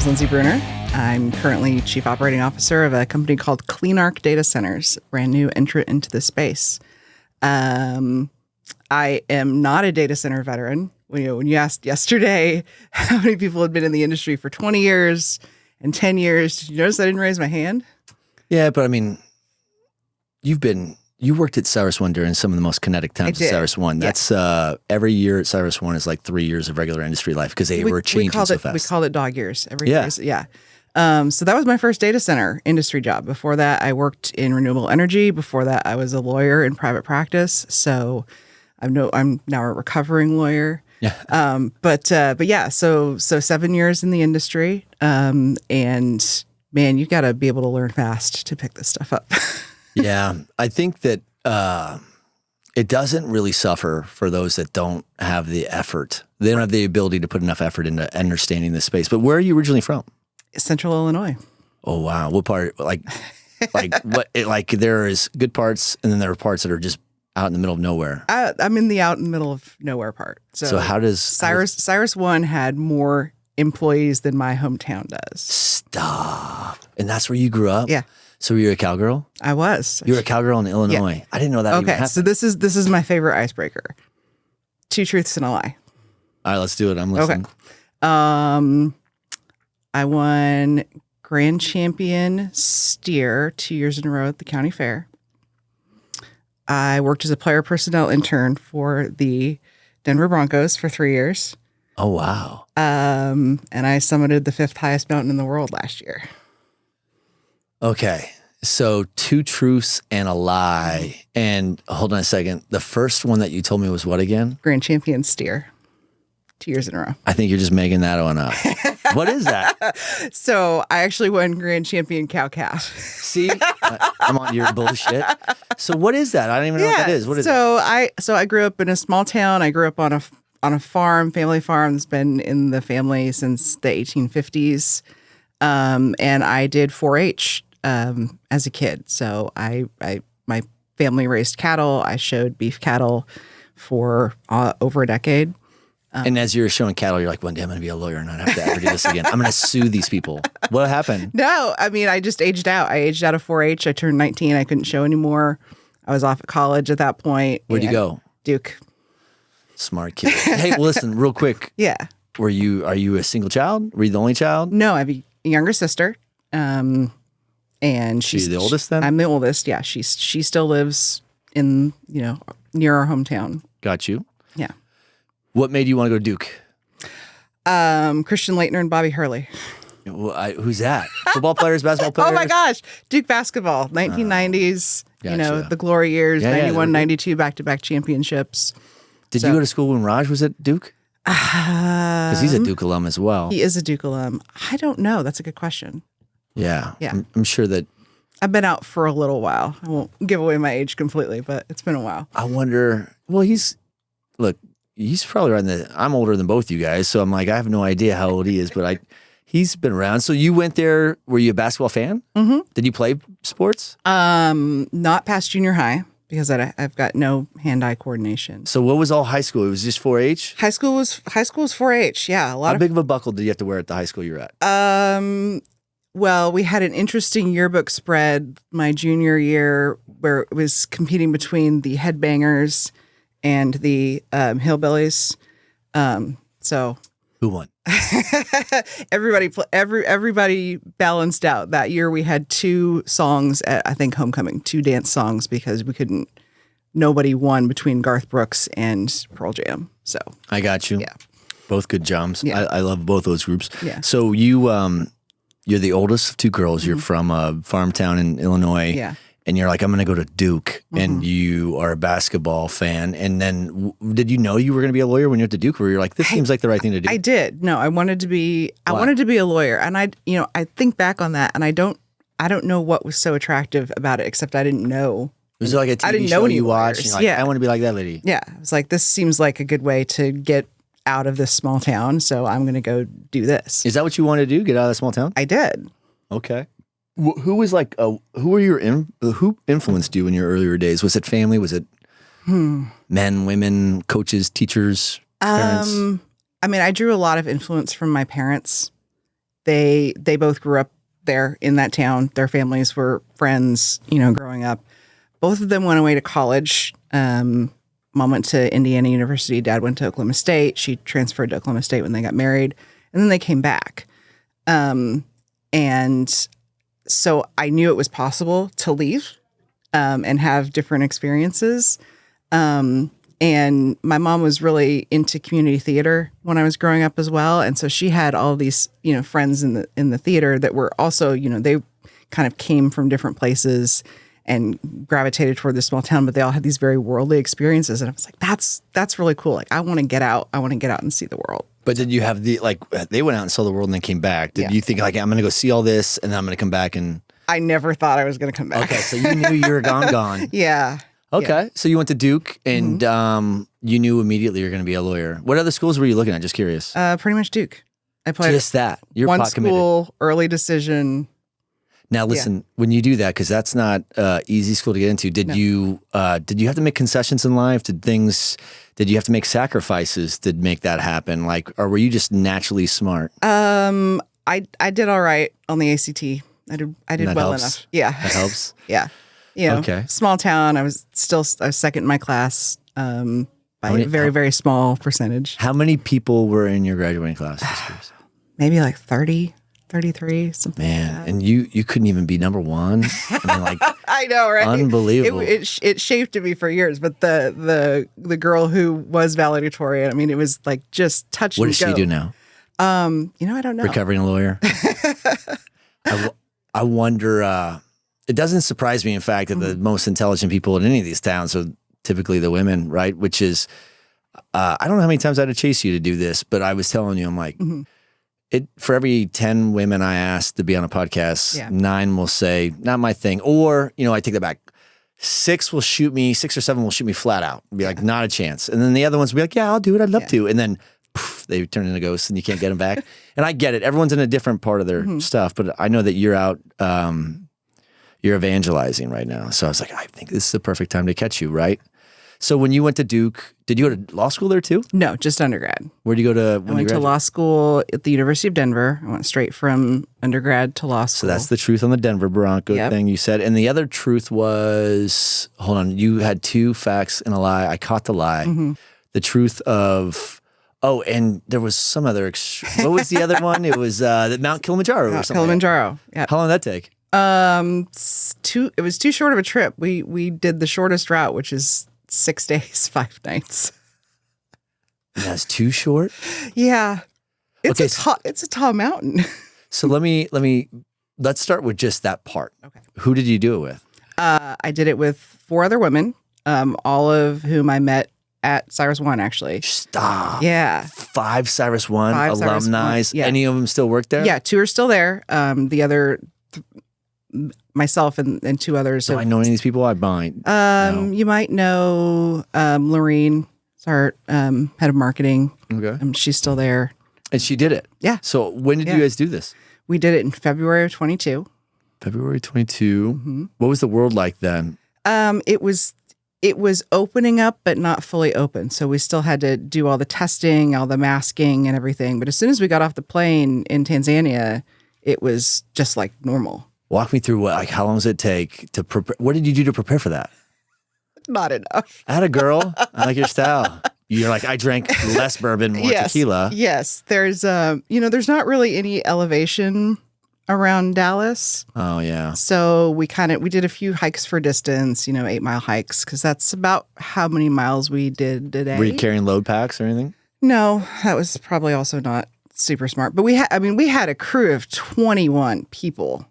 is Lindsey Bruner. I'm currently Chief Operating Officer of a company called CleanArc Data Centers, brand new entrant into the space. I am not a data center veteran. When you asked yesterday how many people had been in the industry for 20 years and 10 years, did you notice I didn't raise my hand? Yeah, but I mean, you worked at Cyrus One during some of the most kinetic times at Cyrus One. That's every year at Cyrus One is like 3 years of regular industry life because they were changing so fast. We called it dog years every year. Yeah. So that was my first data center industry job. Before that, I worked in renewable energy. Before that, I was a lawyer in private practice. So I'm now a recovering lawyer. Yeah. But yeah, so 7 years in the industry. And man, you got to be able to learn fast to pick this stuff up. Yeah, I think that it doesn't really suffer for those that don't have the effort. They don't have the ability to put enough effort into understanding this space. But where are you originally from? Central Illinois. Oh wow, what part? Like what? There is good parts, and then there are parts that are just out in the middle of nowhere. I'm in the out in the middle of nowhere part. So how does Cyrus One had more employees than my hometown does? Stop. And that's where you grew up? Yeah. So you're a cowgirl? I was. You were a cowgirl in Illinois. Yeah. I didn't know that even happened. So this is my favorite icebreaker. 2 truths and a lie. All right, let's do it. I'm listening. Okay. I won Grand Champion Steer 2 years in a row at the county fair. I worked as a player personnel intern for the Denver Broncos for 3 years. Oh, wow. And I summited the 5th highest mountain in the world last year. Okay. So 2 truths and a lie. And hold on a second. The first one that you told me was what again? Grand Champion Steer. 2 years in a row. I think you're just making that one up. What is that? So I actually won Grand Champion Cow Calf. See, I'm on your bullshit. So what is that? I don't even know what that is. What is it? So I grew up in a small town. I grew up on a farm, family farm that's been in the family since the 1850s. And I did 4-H as a kid. So my family raised cattle. I showed beef cattle for over a decade. And as you're showing cattle, you're like, one day I'm going to be a lawyer and not have to ever do this again. I'm going to sue these people. What happened? No, I mean, I just aged out. I aged out of 4-H. I turned 19. I couldn't show anymore. I was off at college at that point. Where'd you go? Duke. Smart kid. Hey, listen, real quick. Yeah. Are you a single child? Were you the only child? No, I have a younger sister. And she's the oldest then? I'm the oldest. Yeah. She still lives in, near our hometown. Got you. Yeah. What made you want to go to Duke? Christian Laettner and Bobby Hurley. Who's that? Football players, basketball players? Oh my gosh. Duke basketball, 1990s, gotcha. The glory years, Yeah, 91, 92, back-to-back championships. Did you go to school when Raj was at Duke? Because he's a Duke alum as well. He is a Duke alum. I don't know. That's a good question. Yeah. Yeah. I'm sure that. I've been out for a little while. I won't give away my age completely, but it's been a while. I wonder, he's probably around I'm older than both you guys, so I'm like, I have no idea how old he is, but he's been around. So you went there, were you a basketball fan? Mm-hmm. Did you play sports? Not past junior high, because I've got no hand-eye coordination. So what was all high school? It was just 4-H? High school was 4-H, yeah. How big of a buckle did you have to wear at the high school you were at? Well, we had an interesting yearbook spread my junior year where it was competing between the Headbangers and the Hillbillies. So who won? Everybody balanced out. That year we had 2 songs at, I think, homecoming, 2 dance songs because nobody won between Garth Brooks and Pearl Jam. So I got you. Yeah. Both good jumps. Yeah. I love both those groups. Yeah. So you're the oldest of 2 girls. Mm-hmm. You're from a farm town in Illinois. Yeah. And you're like, I'm going to go to Duke. Mm-hmm. And you are a basketball fan. And then did you know you were going to be a lawyer when you went to Duke? Or you're like, this seems like the right thing to do? I did. No, I wanted to be a lawyer. And I think back on that and I don't know what was so attractive about it, except I didn't know. Was it like a TV show you watched? And you're like, yeah. I want to be like that lady. Yeah. It was like, this seems like a good way to get out of this small town. So I'm going to go do this. Is that what you wanted to do? Get out of the small town? I did. Okay. Who was like, who influenced you in your earlier days? Was it family? Was it men, women, coaches, teachers, parents? I mean, I drew a lot of influence from my parents They both grew up there in that town. Their families were friends, growing up. Both of them went away to college. Mom went to Indiana University. Dad went to Oklahoma State. She transferred to Oklahoma State when they got married. And then they came back. And so I knew it was possible to leave and have different experiences. And my mom was really into community theater when I was growing up as well. And so she had all these, friends in the theater that were also, they kind of came from different places and gravitated toward this small town, but they all had these very worldly experiences. And I was like, that's really cool. Like, I want to get out. I want to get out and see the world. But did you have they went out and saw the world and then came back? Did you think like, I'm going to go see all this and then I'm going to come back and... I never thought I was going to come back. Okay, so you knew you were gone. Yeah. Okay, yeah. So you went to Duke and you knew immediately you were going to be a lawyer. What other schools were you looking at? Just curious. Pretty much Duke. I played just that. You're one pot school, committed. Early decision. Now listen, when you do that, because that's not easy school to get into. Did you have to make concessions in life? Did you have to make sacrifices to make that happen? Like, or were you just naturally smart? I did all right on the ACT. I did well enough. Yeah, that helps. Yeah, okay. Small town. I was second in my class by a very very small percentage. How many people were in your graduating class? Maybe like 30. 33, something like that. And you couldn't even be number one? I mean, like, I know, right? Unbelievable. It shaped me for years, but the girl who was valedictorian, I mean, it was like just touch and go. What does she do now? I don't know. Recovering a lawyer? I wonder, it doesn't surprise me, in fact, that the most intelligent people in any of these towns are typically the women, right? Which is, I don't know how many times I had to chase you to do this, but I was telling you, I'm like, for every 10 women I ask to be on a podcast, 9 will say, not my thing. Or, I take that back. 6 or 7 will shoot me flat out. Be like, not a chance. And then the other ones will be like, yeah, I'll do it. I'd love to. And then poof, they turn into ghosts and you can't get them back. And I get it. Everyone's in a different part of their stuff. But I know that you're out, you're evangelizing right now. So I was like, I think this is the perfect time to catch you, right? So when you went to Duke, did you go to law school there too? No, just undergrad. Where'd you go to? I went to law school at the University of Denver. I went straight from undergrad to law school. So that's the truth on the Denver Bronco thing you said. And the other truth was, hold on, you had 2 facts and a lie. I caught the lie. The truth of, and there was some other, what was the other one? It was Mount Kilimanjaro or something. Kilimanjaro, yeah. How long did that take? It was too short of a trip. We did the shortest route, which is 6 days, 5 nights. That's too short? Yeah. It's a tall mountain. So let's start with just that part. Okay. Who did you do it with? I did it with 4 other women, all of whom I met at Cyrus One, actually. Stop. Yeah. 5 Cyrus One alumni. Yeah. Any of them still work there? Yeah, 2 are still there. The other, myself and 2 others. Do I know any of these people? I might. No. You might know Lorene, our head of marketing. Okay. She's still there. And she did it? Yeah. So when did you guys do this? We did it in February of 22. February 22. What was the world like then? It was opening up, but not fully open. So we still had to do all the testing, all the masking and everything. But as soon as we got off the plane in Tanzania, it was just like normal. Walk me through how long does it take to prepare? What did you do to prepare for that? Not enough. I had a girl. I like your style. You're like, I drank less bourbon, more tequila. Yes. There's there's not really any elevation around Dallas. Oh yeah. So we did a few hikes for distance, 8-mile hikes, because that's about how many miles we did today. Were you carrying load packs or anything? No, that was probably also not super smart. But we had a crew of 21 people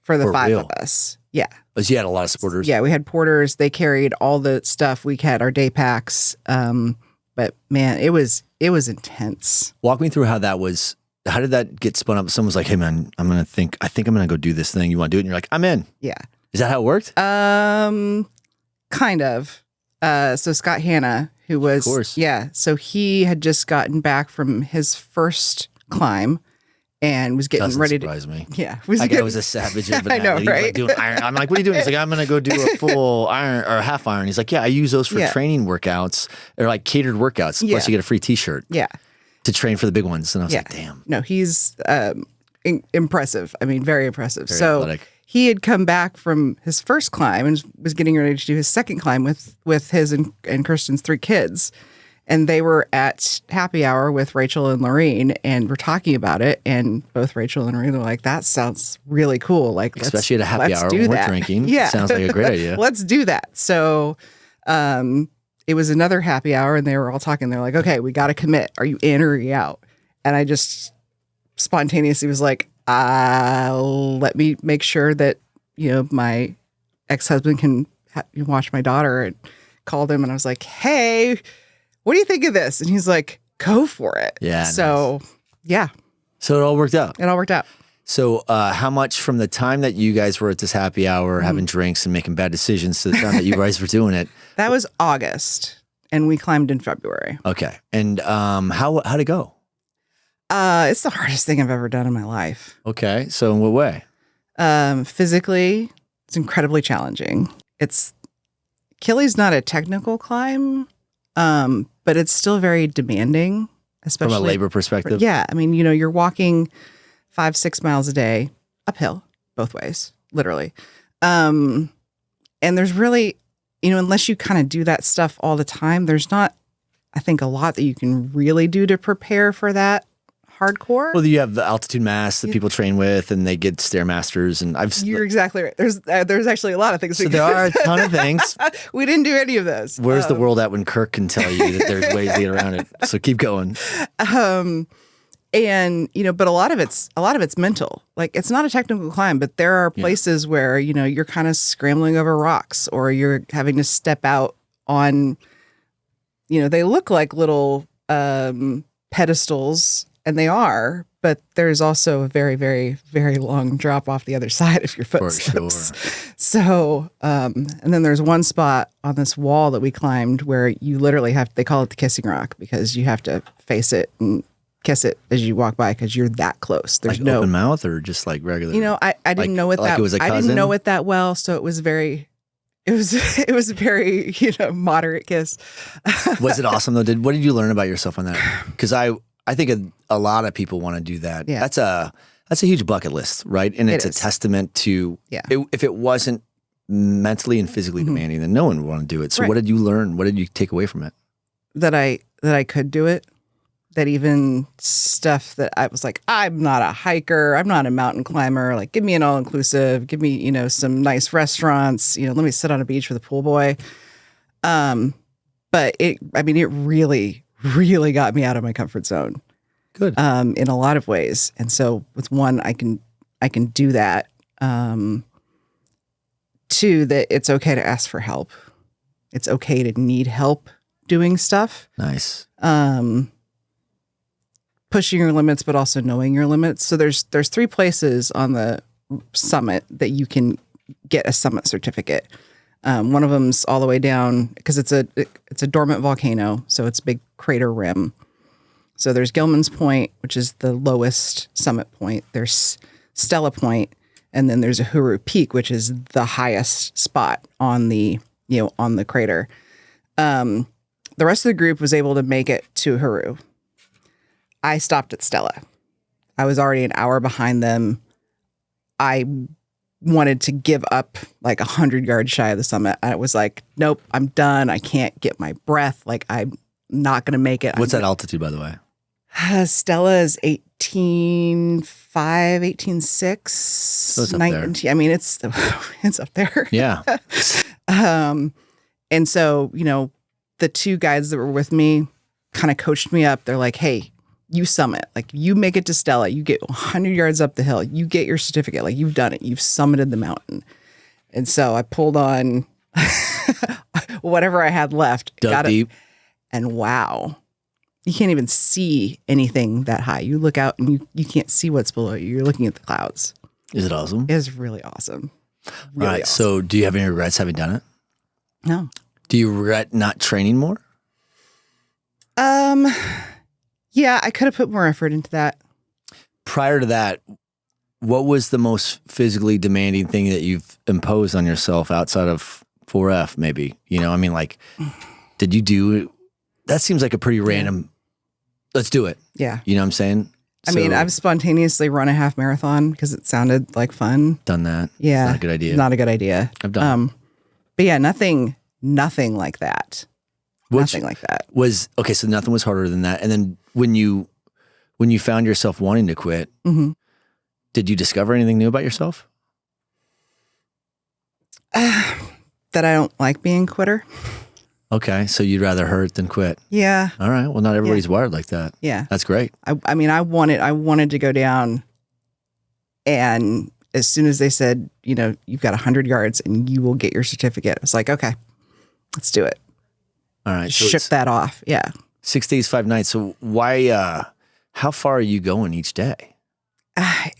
for the 5 of us. Yeah. So you had a lot of supporters. Yeah, we had porters. They carried all the stuff. We had our day packs. But man, it was intense. Walk me through how that was. How did that get spun up? Someone was like, "Hey man, I think I'm gonna go do this thing. You want to do it?" And you're like, "I'm in." Yeah. Is that how it worked? Kind of. So Scott Hanna, who was, of course. So he had just gotten back from his first climb and was getting ready to. Surprise me. Yeah, that guy was a savage of an athlete. I know, right? Like doing iron. I'm like, "What are you doing?" He's like, "I'm gonna go do a full iron or a half iron." He's like, "Yeah, I use those for training workouts or like catered workouts. Plus, you get a free T-shirt." Yeah. To train for the big ones. And I was like, damn. No, he's impressive. I mean, very impressive. Very so athletic. he had come back from his first climb and was getting ready to do his second climb with his and Kirsten's 3 kids. And they were at happy hour with Rachel and Lorene and were talking about it. And both Rachel and Lorene were like, that sounds really cool. Like, especially at a happy hour when we're drinking. Yeah. Sounds like a great idea. Let's do that. So it was another happy hour and they were all talking. They're like, okay, we got to commit. Are you in or are you out? And I just spontaneously was like, let me make sure that, my ex-husband can watch my daughter, and called him and I was like, hey, what do you think of this? And he's like, go for it. Yeah. So, nice. Yeah. So it all worked out. It all worked out. So how much from the time that you guys were at this happy hour having drinks and making bad decisions to the time that you guys were doing it? That was August and we climbed in February. Okay. And how'd it go? It's the hardest thing I've ever done in my life. Okay. So in what way? Physically, it's incredibly challenging. Kili's not a technical climb, but it's still very demanding, especially from a labor perspective. Yeah. I mean, you're walking 5-6 miles a day uphill both ways, literally. And there's really, unless you kind of do that stuff all the time, there's not, I think, a lot that you can really do to prepare for that hardcore. Well, you have the altitude mass that people train with, and they get Stairmasters, and You're exactly right. There's actually a lot of things. So there are a ton of things. We didn't do any of those. Where's the world at when Kirk can tell you that there's ways to get around it? So keep going. And but a lot of it's mental. Like, it's not a technical climb, but there are places where you're kind of scrambling over rocks, or you're having to step out on. They look like little pedestals. And they are, but there's also a very, very, very long drop off the other side if your foot slips. Sure. So, and then there's one spot on this wall that we climbed where you literally they call it the kissing rock, because you have to face it and kiss it as you walk by because you're that close. There's like no open mouth or just like regular. I didn't know it like that. It was a cousin? I didn't know it that well, so it was very. It was a very moderate kiss. Was it awesome though? What did you learn about yourself on that? Because I think a lot of people want to do that. Yeah. That's a huge bucket list, right? And it's a testament to if it wasn't mentally and physically demanding, then no one would want to do it. So what did you learn? What did you take away from it? That I could do it. That even stuff that I was like, I'm not a hiker, I'm not a mountain climber. Like, give me an all-inclusive, give me, some nice restaurants, let me sit on a beach with a pool boy. But it really, really got me out of my comfort zone. Good. In a lot of ways. And so with one, I can do that. Two, that it's okay to ask for help. It's okay to need help doing stuff. Nice. Pushing your limits, but also knowing your limits. So there's 3 places on the summit that you can get a summit certificate. One of them's all the way down because it's a dormant volcano, so it's a big crater rim. So there's Gilman's Point, which is the lowest summit point. There's Stella Point, and then there's Uhuru Peak, which is the highest spot on the crater. The rest of the group was able to make it to Uhuru. I stopped at Stella. I was already an hour behind them. I wanted to give up like 100 yards shy of the summit. I was like, nope, I'm done. I can't get my breath. Like, I'm not going to make it. What's that altitude, by the way? Stella is 18.5, 18.6. So it's up 19. there. I mean, it's up there. Yeah. And so, the 2 guides that were with me kind of coached me up. They're like, hey, you summit, like, you make it to Stella, you get 100 yards up the hill, you get your certificate, like, you've done it, you've summited the mountain. And so I pulled on whatever I had left, Dug got deep. it, and wow, you can't even see anything that high. You look out and you can't see what's below you. You're looking at the clouds. Is it awesome? It's really awesome. Really All right. Awesome. So do you have any regrets having done it? No. Do you regret not training more? Yeah, I could have put more effort into that. Prior to that, what was the most physically demanding thing that you've imposed on yourself outside of 4F, maybe? I mean, like, did you do, that seems like a pretty random, let's do it. Yeah. You know what I'm saying? I mean, I've spontaneously run a half marathon because it sounded like fun. Done that. Yeah. It's not a good idea. Not a good idea. I've done but yeah, nothing like that. Nothing like that. Okay, so nothing was harder than that. And then when you found yourself wanting to quit, did you discover anything new about yourself? That I don't like being a quitter. Okay, so you'd rather hurt than quit. Yeah. All right. Well, not everybody's wired like that. Yeah. That's great. I mean, I wanted to go down, and as soon as they said, you've got 100 yards and you will get your certificate, I was like, okay, let's do it. All right. So shook that off. Yeah. 6 days, 5 nights. So why, how far are you going each day? I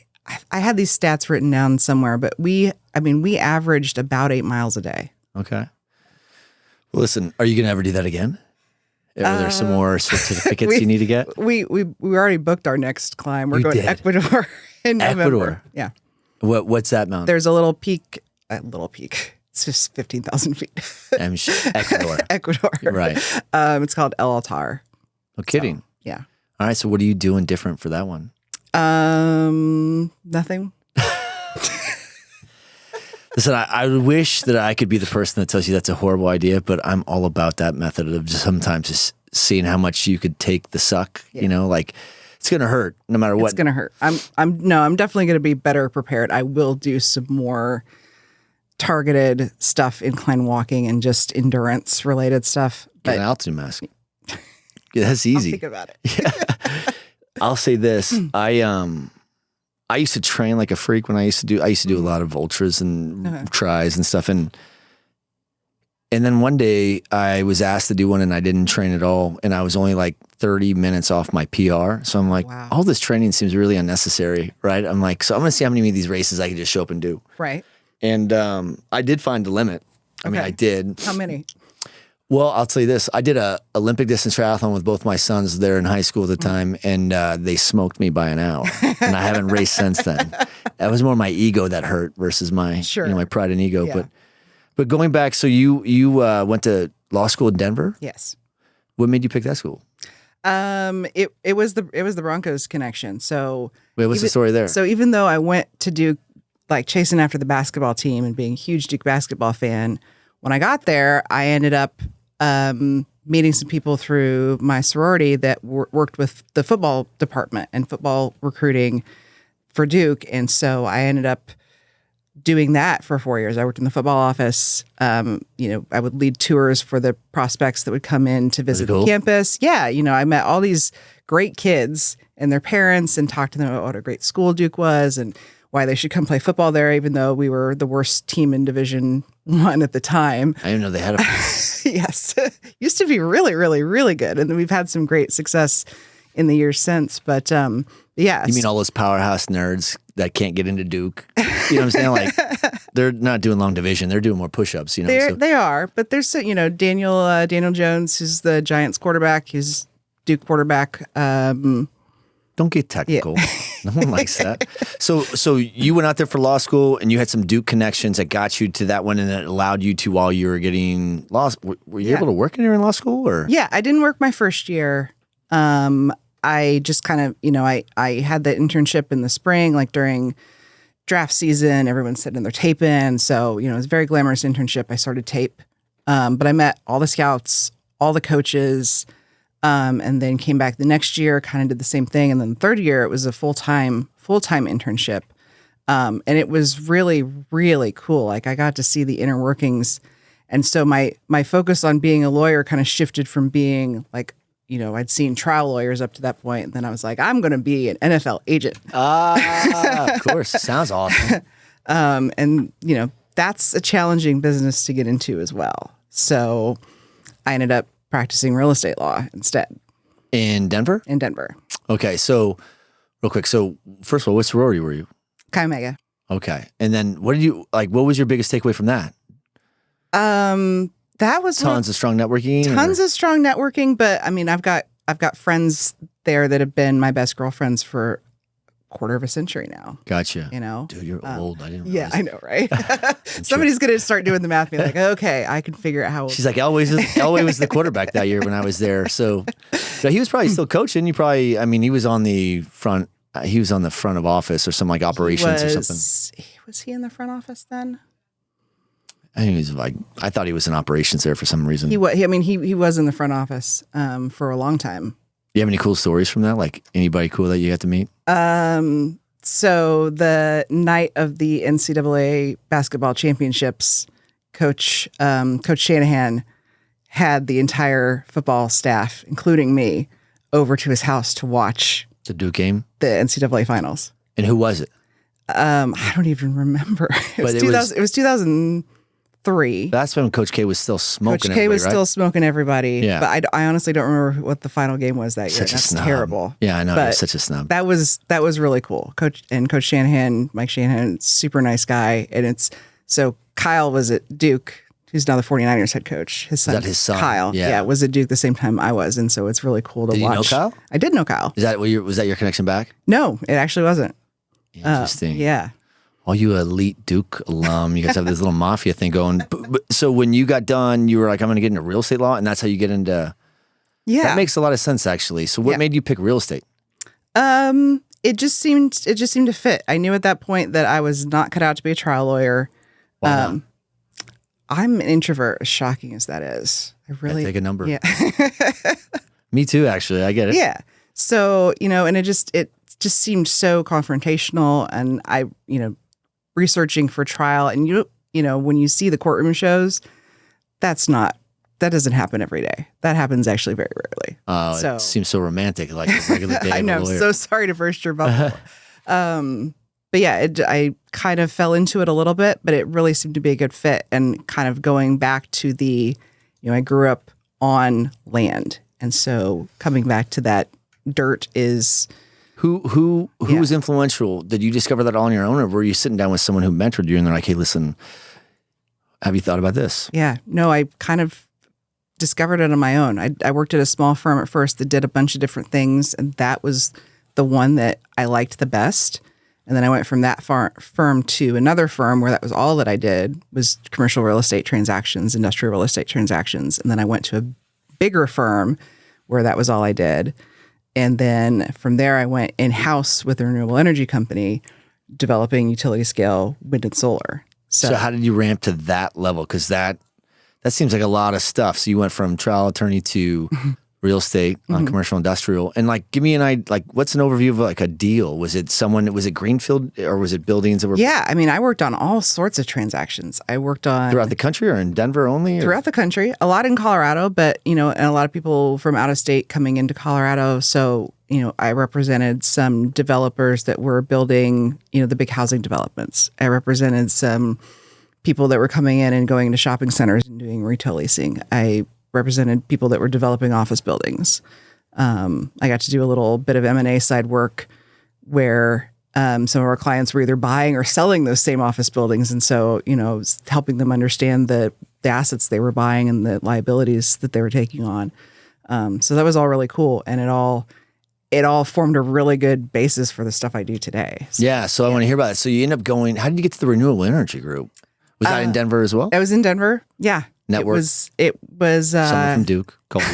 had these stats written down somewhere, but we averaged about 8 miles a day. Okay. Well, listen, are you going to ever do that again? Are there some more certificates you need to get? We already booked our next climb. We're going to Ecuador in November. Ecuador? Yeah. What's that mountain? There's a little peak. It's just 15,000 feet. Ecuador. Ecuador. Right. It's called El Altar. No kidding. So, yeah. All right. So what are you doing different for that one? Nothing. Listen, I wish that I could be the person that tells you that's a horrible idea, but I'm all about that method of just sometimes just seeing how much you could take the suck. Yeah. Like it's going to hurt no matter what. It's going to hurt. I'm definitely going to be better prepared. I will do some more targeted stuff, incline walking and just endurance related stuff. Get an altitude mask. Yeah, that's easy. I'll think about it. Yeah. I'll say this. I used to train like a freak when I used to do a lot of ultras and tries and stuff. And then one day I was asked to do one and I didn't train at all. And I was only like 30 minutes off my PR. So I'm like, wow. All this training seems really unnecessary. Right. I'm like, so I'm going to see how many of these races I can just show up and do. Right. And I did find the limit. I mean, I did. How many? Well, I'll tell you this. I did a Olympic distance triathlon with both my sons there in high school at the time, and they smoked me by an hour. And I haven't raced since then. That was more my ego that hurt versus my my pride and ego. Yeah. But going back, so you went to law school in Denver? Yes. What made you pick that school? It was the Broncos connection. So wait, what's the story there? So even though I went to Duke, like chasing after the basketball team and being a huge Duke basketball fan, when I got there, I ended up meeting some people through my sorority that worked with the football department and football recruiting for Duke. And so I ended up doing that for 4 years. I worked in the football office. I would lead tours for the prospects that would come in to visit the campus. Yeah. I met all these great kids and their parents and talked to them about what a great school Duke was and why they should come play football there, even though we were the worst team in Division I at the time. I didn't know they had a Yes. Used to be really, really, really good. And then we've had some great success in the years since. But yeah. You mean all those powerhouse nerds that can't get into Duke? You know what I'm saying? Like they're not doing long division. They're doing more push-ups, They are. But there's, Daniel Jones, who's the Giants quarterback. He's Duke quarterback. Don't get technical. Yeah. No one likes that. So you went out there for law school and you had some Duke connections that got you to that one and that allowed you to, while you were getting law, were you able to work in law school or? Yeah, I didn't work my first year. I just kind of, I had the internship in the spring, like during draft season, everyone's sitting their tape in. So, it was a very glamorous internship. I started tape. But I met all the scouts, all the coaches, and then came back the next year, kind of did the same thing. And then the third year, it was a full-time internship. And it was really, really cool. Like I got to see the inner workings. And so my focus on being a lawyer kind of shifted from being like, I'd seen trial lawyers up to that point. And then I was like, I'm going to be an NFL agent. Of course. Sounds awesome. And that's a challenging business to get into as well. So I ended up practicing real estate law instead. In Denver? In Denver. Okay. So real quick. So first of all, what sorority were you? Chi Omega. Okay. And then what was your biggest takeaway from that? That was tons of strong networking. Tons of strong networking. But I mean, I've got friends there that have been my best girlfriends for quarter of a century now. Gotcha. You know, dude, you're old. I didn't realize. Yeah, I know, right? Somebody's going to start doing the math. Be like, okay, I can figure out how. She's like, Elway was the quarterback that year when I was there. So he was probably still coaching. He was on the front. He was on the front of office or some like operations or something. Was he in the front office then? I think he's like, I thought he was in operations there for some reason. He was in the front office for a long time. You have any cool stories from that? Like anybody cool that you got to meet? So the night of the NCAA basketball championships, Coach Shanahan had the entire football staff, including me, over to his house to watch the Duke game, the NCAA finals. And who was it? I don't even remember. It was 2003. That's when Coach K was still smoking. Coach K was right? still smoking everybody. Yeah. But I honestly don't remember what the final game was that year. Such a That's snub. terrible. Yeah, I know. But It was such a snub. That was really cool. Coach Shanahan, Mike Shanahan, super nice guy. And so Kyle was at Duke, who's now the 49ers head coach. His son, Is that his son? Kyle, Yeah. was at Duke the same time I was. And so it's really cool to watch. Did you know Kyle? I did know Kyle. Was that your connection back? No, it actually wasn't. Interesting. Yeah. All you elite Duke alum, you guys have this little mafia thing going. So when you got done, you were like, I'm going to get into real estate law. And that's how you get into... Yeah. That makes a lot of sense, actually. So what made you pick real estate? It just seemed to fit. I knew at that point that I was not cut out to be a trial lawyer. Why not? I'm an introvert, as shocking as that is. I really take a number. Yeah. Me too, actually. I get it. Yeah. So, and it just seemed so confrontational, and I, researching for trial, and when you see the courtroom shows, that doesn't happen every day. That happens actually very rarely. Oh, So- it seems so romantic, like a regular day. I of a know. I'm lawyer. so sorry to burst your bubble. But yeah, I kind of fell into it a little bit, but it really seemed to be a good fit. And kind of going back to I grew up on land, and so coming back to that dirt is. Who was influential? Did you discover that all on your own, or were you sitting down with someone who mentored you and they're like, hey, listen, have you thought about this? Yeah, no, I kind of discovered it on my own. I worked at a small firm at first that did a bunch of different things, and that was the one that I liked the best. And then I went from that firm to another firm where that was all that I did was commercial real estate transactions, industrial real estate transactions. And then I went to a bigger firm where that was all I did. And then from there, I went in-house with a renewable energy company, developing utility scale wind and solar. So how did you ramp to that level? Because that seems like a lot of stuff. So you went from trial attorney to real estate, commercial industrial. And like, give me an idea, like what's an overview of like a deal? Was it greenfield or was it buildings that were? Yeah. I mean, I worked on all sorts of transactions. I worked on throughout the country or in Denver only? Throughout the country, a lot in Colorado, but, and a lot of people from out of state coming into Colorado. So, I represented some developers that were building, the big housing developments. I represented some people that were coming in and going into shopping centers and doing retail leasing. I represented people that were developing office buildings. I got to do a little bit of M&A side work where some of our clients were either buying or selling those same office buildings. And so, helping them understand the assets they were buying and the liabilities that they were taking on. So that was all really cool. And it all formed a really good basis for the stuff I do today. So, I want to hear about it. So you end up going, how did you get to the renewable energy group? Was that in Denver as well? I was in Denver. Yeah. Network? It was Someone from Duke, Colby.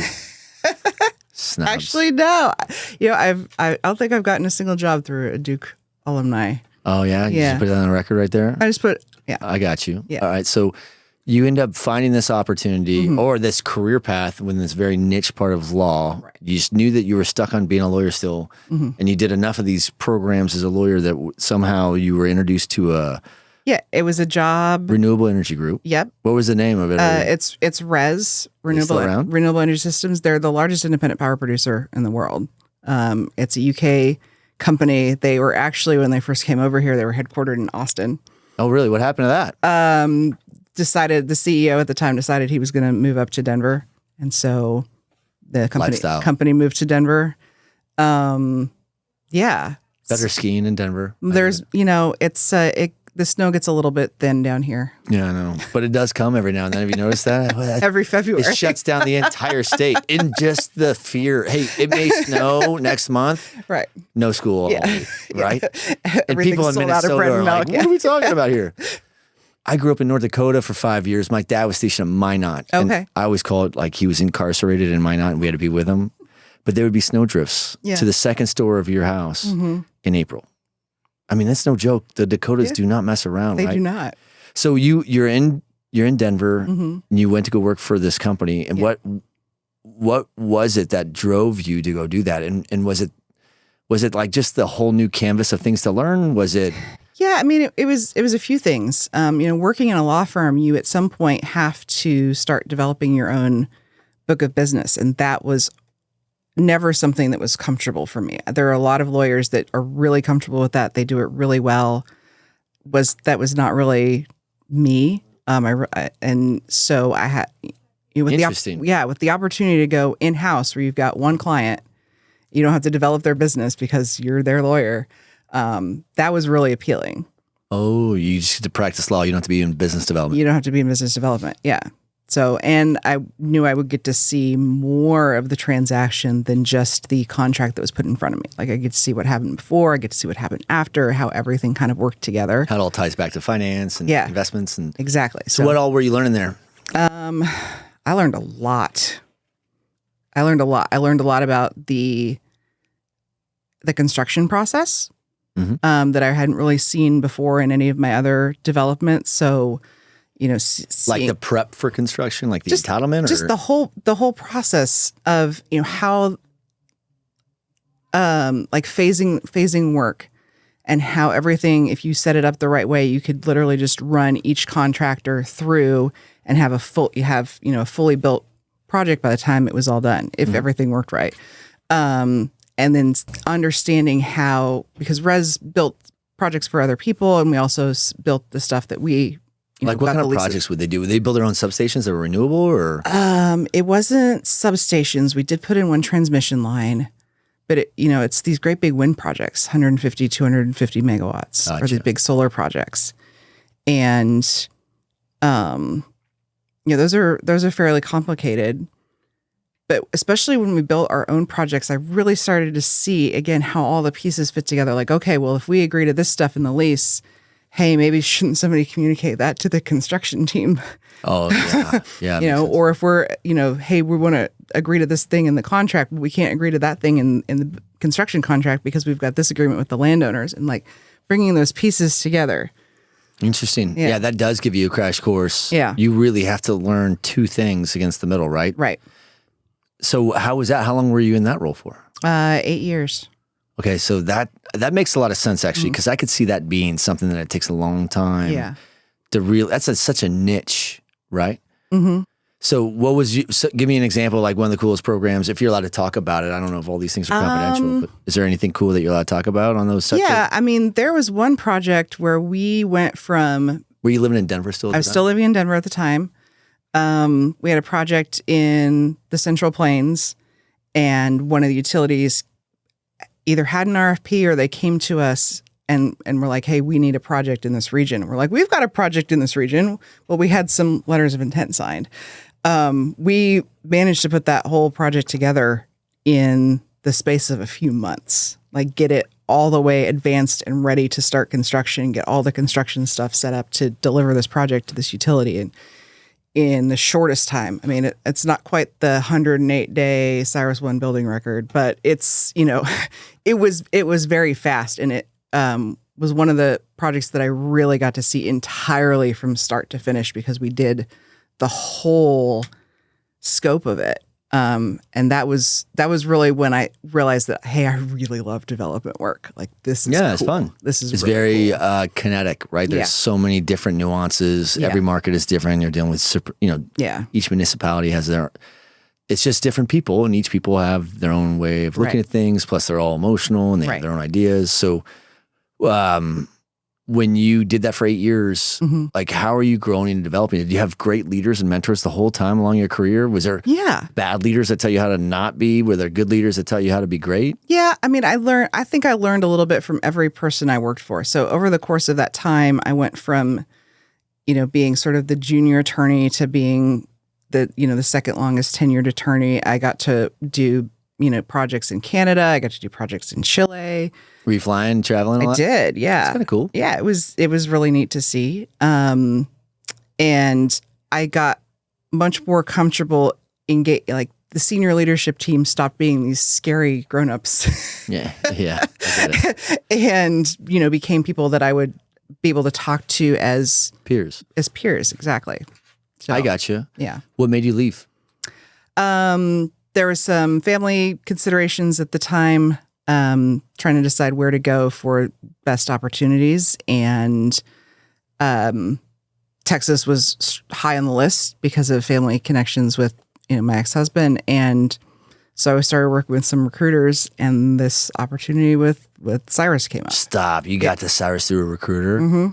Snubs. Actually, no. I don't think I've gotten a single job through a Duke alumni. Oh, yeah? You Yeah. just put it on the record right there? I just put, I got you. Yeah. All right. So you end up finding this opportunity or this career path within this very niche part of law. Right. You just knew that you were stuck on being a lawyer still. And you did enough of these programs as a lawyer that somehow you were introduced to a Yeah, it was a job. renewable energy group. Yep. What was the name of it? It's RES, still around? Renewable Energy Systems. They're the largest independent power producer in the world. It's a UK company. They were actually, when they first came over here, they were headquartered in Austin. Oh, really? What happened to that? The CEO at the time decided he was going to move up to Denver. And so the Lifestyle. company moved to Denver. Yeah. Better skiing in Denver. There's, the snow gets a little bit thin down here. Yeah, I know. But it does come every now and then. Have you noticed that? Every February. It shuts down the entire state in just the fear. Hey, it may snow next month. Right. No school all week, right? And people in sold out of Minnesota bread are and like, milk. what are we talking about here? I grew up in North Dakota for 5 years. My dad was stationed in Minot. And Okay. I always call it like he was incarcerated in Minot and we had to be with him. But there would be snow drifts to the second store of your house in April. I mean, that's no joke. The Dakotas do not mess around, They right? do not. So you're in Denver and you went to go work for this company. And what was it that drove you to go do that? And was it like just the whole new canvas of things to learn? Was it? Yeah, I mean, it was a few things. Working in a law firm, you at some point have to start developing your own book of business, and that was never something that was comfortable for me. There are a lot of lawyers that are really comfortable with that; they do it really well. That was not really me, and so I had with Interesting. with the opportunity to go in house where you've got one client, you don't have to develop their business because you're their lawyer. That was really appealing. Oh, you just get to practice law. You don't have to be in business development. You don't have to be in business development. Yeah. So, and I knew I would get to see more of the transaction than just the contract that was put in front of me. Like I get to see what happened before, I get to see what happened after, how everything kind of worked together. How it all ties back to finance and investments. And Exactly. So what all were you learning there? I learned a lot. I learned a lot about the construction process. That I hadn't really seen before in any of my other developments. So, Like the prep for construction, like the entitlement, or just the whole process of how like phasing work and how everything, if you set it up the right way, you could literally just run each contractor through and have a fully built project by the time it was all done if everything worked right. And then understanding how, because Res built projects for other people, and we also built the stuff that we, like what kind of projects would they do? Would they build their own substations that were renewable, or? It wasn't substations. We did put in one transmission line, but it's these great big wind projects, 150, 250 megawatts, or these big solar projects. And, those are fairly complicated. But especially when we built our own projects, I really started to see, again, how all the pieces fit together. Like, okay, well, if we agree to this stuff in the lease, hey, maybe shouldn't somebody communicate that to the construction team? Oh, yeah. Yeah. Or if we're, hey, we want to agree to this thing in the contract, but we can't agree to that thing in the construction contract because we've got this agreement with the landowners, and like bringing those pieces together. Interesting. Yeah, that does give you a crash course. Yeah. You really have to learn two things against the middle, right? Right. So how was that? How long were you in that role for? 8 years. Okay, so that makes a lot of sense actually, because I could see that being something that it takes a long time. Yeah. That's such a niche, right? Mm-hmm. So give me an example, like one of the coolest programs, if you're allowed to talk about it. I don't know if all these things are confidential, but is there anything cool that you're allowed to talk about on those subjects? Yeah, I mean, there was one project where we went from... Were you living in Denver still? I was still living in Denver at the time. We had a project in the Central Plains, and one of the utilities either had an RFP or they came to us and were like, hey, we need a project in this region. And we're like, we've got a project in this region. Well, we had some letters of intent signed. We managed to put that whole project together in the space of a few months, like get it all the way advanced and ready to start construction, get all the construction stuff set up to deliver this project to this utility. And in the shortest time. I mean, it's not quite the 108-day Cyrus One building record, but it's, it was very fast. And it was one of the projects that I really got to see entirely from start to finish because we did the whole scope of it. And that was really when I realized that, hey, I really love development work. Like this is cool. It's fun. It's really very cool. Kinetic, right? There's so many different nuances. Yeah. Every market is different. You're dealing with each municipality has it's just different people, and each people have their own way of looking at things. Plus, they're all emotional and they have their own ideas. So, when you did that for 8 years, like how are you growing and developing? Did you have great leaders and mentors the whole time along your career? Was there bad leaders that tell you how to not be? Were there good leaders that tell you how to be great? Yeah. I mean, I think I learned a little bit from every person I worked for. So over the course of that time, I went from, being sort of the junior attorney to being the second longest tenured attorney. I got to do, projects in Canada. I got to do projects in Chile. Were you flying, traveling a lot? I did, yeah. That's kind of cool. Yeah, it was really neat to see. And I got much more comfortable like the senior leadership team stopped being these scary grown-ups. Yeah. I get it. And, became people that I would be able to talk to as peers. Exactly. So, I got you. Yeah. What made you leave? There was some family considerations at the time, trying to decide where to go for best opportunities. And Texas was high on the list because of family connections with my ex-husband. And so I started working with some recruiters, and this opportunity with Cyrus came up. Stop. You got to Cyrus through a recruiter? Mm-hmm.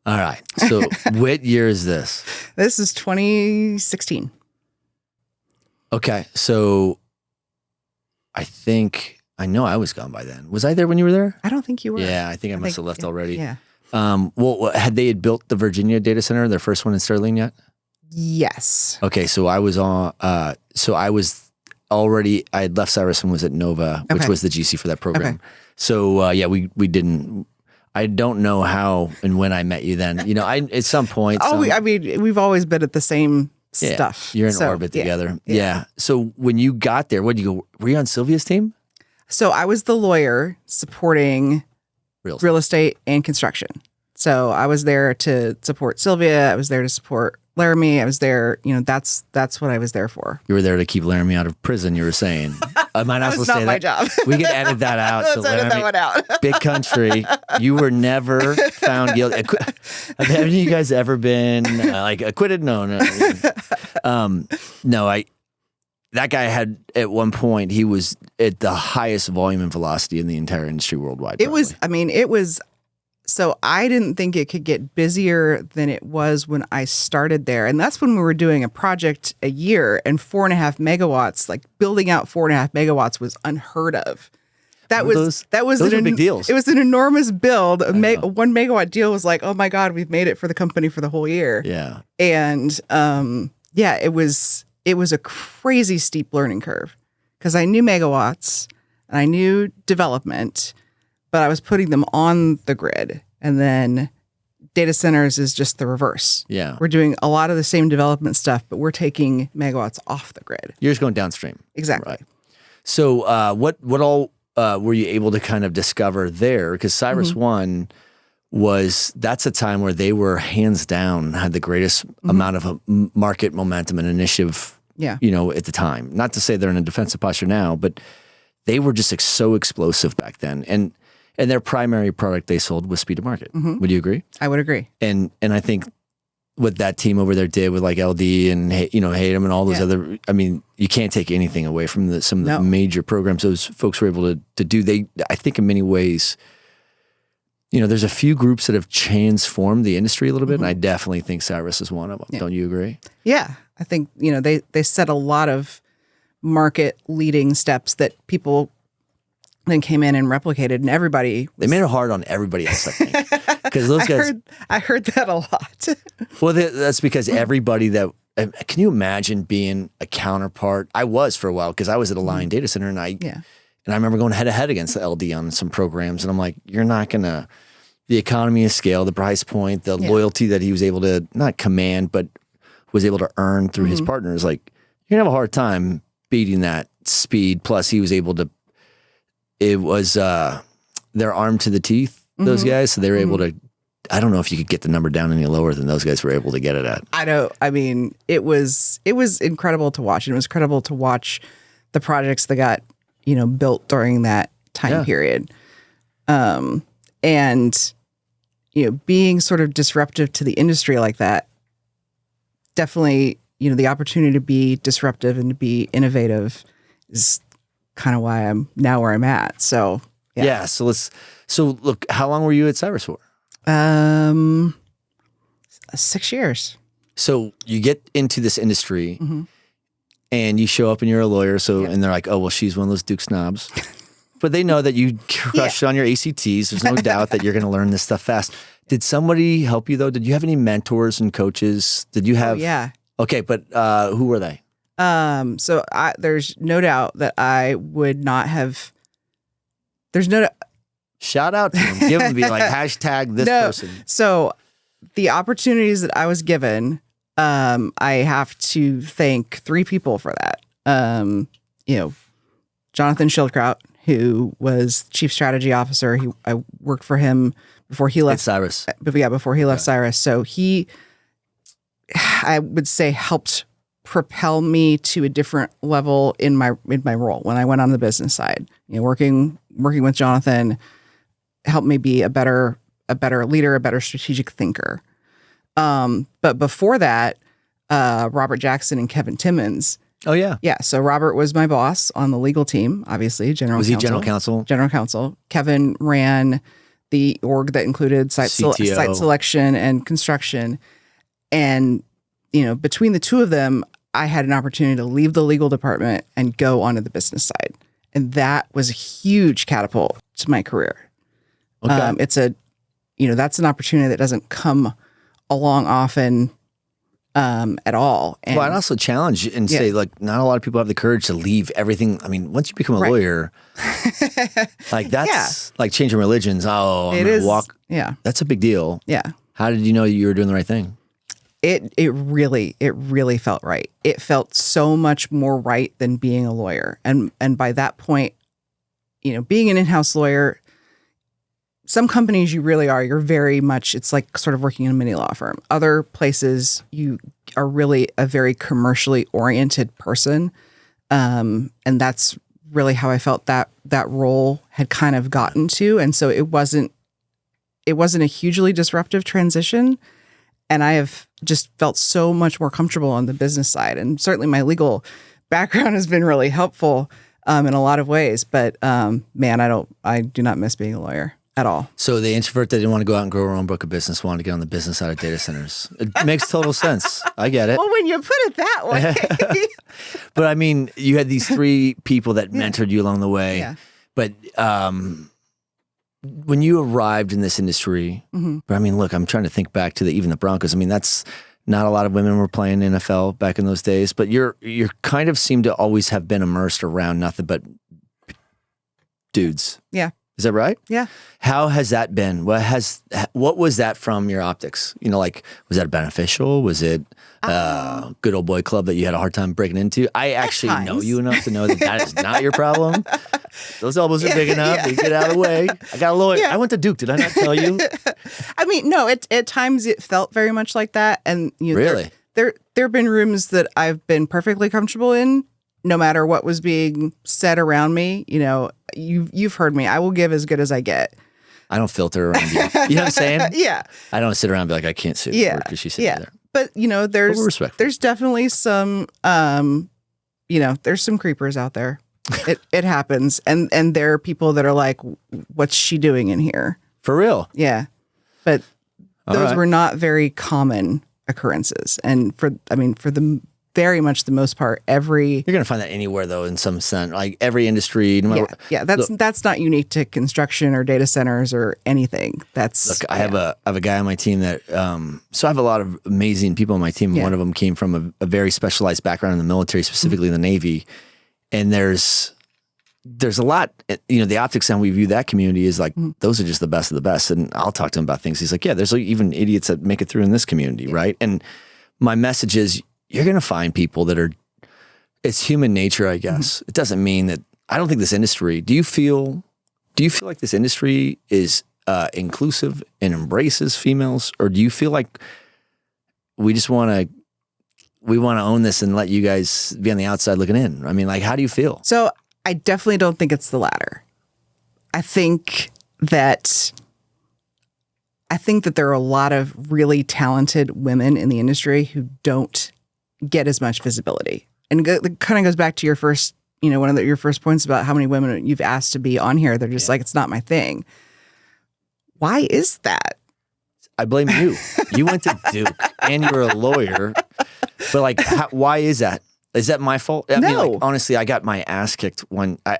All right. So what year is this? This is 2016. Okay. So I know I was gone by then. Was I there when you were there? I don't think you were. Yeah, I think I must have left already. Yeah. Well, had built the Virginia data center, their first one in Sterling yet? Yes. Okay, so I was on. So I was already. I had left Cyrus and was at Nova, which was the GC for that program. Okay. So we didn't. I don't know how and when I met you then. At some point. We've always been at the same stuff. You're in orbit together. Yeah. So when you got there, were you on Sylvia's team? So I was the lawyer supporting real estate and construction. So I was there to support Sylvia. I was there to support Laramie. I was there, that's what I was there for. You were there to keep Laramie out of prison, you were saying. I might not say that. My job. We can edit that out. Let's edit that one out. Big country. You were never found guilty. Have you guys ever been acquitted? No. That guy had, at one point, he was at the highest volume and velocity in the entire industry worldwide. It was, so I didn't think it could get busier than it was when I started there. And that's when we were doing a project a year, and 4.5 megawatts, like building out 4.5 megawatts was unheard of. Those were big deals. It was an enormous build. A 1 megawatt deal was like, oh my God, we've made it for the company for the whole year. Yeah. And it was a crazy steep learning curve because I knew megawatts and I knew development, but I was putting them on the grid. And then data centers is just the reverse. Yeah. We're doing a lot of the same development stuff, but we're taking megawatts off the grid. You're just going downstream. Exactly. Right. So what all were you able to kind of discover there? Because Cyrus One that's a time where they were hands down had the greatest amount of market momentum and initiative, at the time. Not to say they're in a defensive posture now, but they were just so explosive back then. And their primary product they sold was speed to market. Would you agree? I would agree. And I think what that team over there did with like LD and Hayden and all those other, you can't take anything away from some of the major programs those folks were able to do. I think in many ways, there's a few groups that have transformed the industry a little bit, and I definitely think Cyrus is one of them. Yeah. Don't you agree? Yeah. I think, they set a lot of market leading steps that people then came in and replicated, and they made it hard on everybody else, I think. Because those guys, I heard that a lot. Well, that's because everybody can you imagine being a counterpart? I was for a while because I was at a Lion data center, and I remember going head to head against the LD on some programs, and I'm like, you're not gonna. The economy of scale, the price point, the loyalty that he was able to not command, but was able to earn through his partners, like you're gonna have a hard time beating that speed. Plus, he was able to. It was they're armed to the teeth, those guys, so they were able to. I don't know if you could get the number down any lower than those guys were able to get it at. I know. It was incredible to watch, and it was incredible to watch the projects that got built during that time period, and being sort of disruptive to the industry like that. Definitely, the opportunity to be disruptive and to be innovative is kind of why I'm now where I'm at. So So look, how long were you at Cyrus for? 6 years. So you get into this industry and you show up and you're a lawyer. So, and they're like, oh, well, she's one of those Duke snobs. But they know that you crushed on your ACTs. There's no doubt that you're going to learn this stuff fast. Did somebody help you though? Did you have any mentors and coaches? Did you have? Oh, yeah. Okay. But who were they? So there's no doubt that I would not have, there's no doubt. Shout out to them. Give them, be like, hashtag this person. So the opportunities that I was given, I have to thank 3 people for that. Jonathan Schildkraut, who was chief strategy officer. I worked for him before he left Cyrus. Before he left Cyrus. So he, I would say, helped propel me to a different level in my role when I went on the business side. Working with Jonathan helped me be a better leader, a better strategic thinker. But before that, Robert Jackson and Kevin Timmons. Oh yeah. Yeah. So Robert was my boss on the legal team, obviously, Was he general counsel? General counsel. Kevin ran the org that included site selection and construction. And, between the two of them, I had an opportunity to leave the legal department and go onto the business side. And that was a huge catapult to my career. Okay. It's that's an opportunity that doesn't come along often at all. And, well, I'd also challenge and say, like, not a lot of people have the courage to leave everything. I mean, once you become a lawyer, like that's like changing religions. Oh, I'm gonna walk. Yeah. That's a big deal. Yeah. How did you know you were doing the right thing? It really felt right. It felt so much more right than being a lawyer. And by that point, being an in-house lawyer, some companies you really are. You're very much, it's like sort of working in a mini law firm. Other places you are really a very commercially oriented person. And that's really how I felt that role had kind of gotten to. And so it wasn't a hugely disruptive transition. And I have just felt so much more comfortable on the business side. And certainly my legal background has been really helpful in a lot of ways. But man, I do not miss being a lawyer at all. So the introvert that didn't want to go out and grow her own book of business wanted to get on the business side of data centers. It makes total sense. I get it. Well, when you put it that way. But I mean, you had these 3 people that mentored you along the way. Yeah. But when you arrived in this industry, but I mean, look, I'm trying to think back to even the Broncos. I mean, that's not a lot of women were playing NFL back in those days, but you're kind of seem to always have been immersed around nothing but dudes. Yeah. Is that right? Yeah. How has that been? What was that from your optics? Was that beneficial? Was it good old boy club that you had a hard time breaking into? I actually know you enough to know that is not your problem. Those elbows are big enough. They get out of the way. I got a lawyer. Yeah. I went to Duke. Did I not tell you? I mean, no, at times it felt very much like that. And really? There have been rooms that I've been perfectly comfortable in, no matter what was being said around me. You've heard me. I will give as good as I get. I don't filter around you. You know what I'm saying? Yeah. I don't sit around and be like, I can't sit there because she's sitting there. But there's definitely some there's some creepers out there. It happens. And there are people that are like, what's she doing in here? For real? Yeah. But those were not very common occurrences. And for the very much the most part, you're going to find that anywhere though, in some sense, like every industry. No matter, that's not unique to construction or data centers or anything. I have a guy on my team that, so I have a lot of amazing people on my team. Yeah. One of them came from a very specialized background in the military, specifically in the Navy. And there's a lot, the optics how we view that community is like, those are just the best of the best. And I'll talk to him about things. He's like, yeah, there's even idiots that make it through in this community. Yeah. Right. And my message is, you're going to find people that it's human nature, I guess. It doesn't mean that, I don't think this industry, do you feel like this industry is inclusive and embraces females? Or do you feel like we just want to own this and let you guys be on the outside looking in? I mean, like, how do you feel? So I definitely don't think it's the latter. I think that there are a lot of really talented women in the industry who don't get as much visibility. And it kind of goes back to your first, one of your first points about how many women you've asked to be on here. They're just like, it's not my thing. Why is that? I blame you. You went to Duke and you're a lawyer. But like, why is that? Is that my fault? I mean, like, honestly, I got my ass kicked when I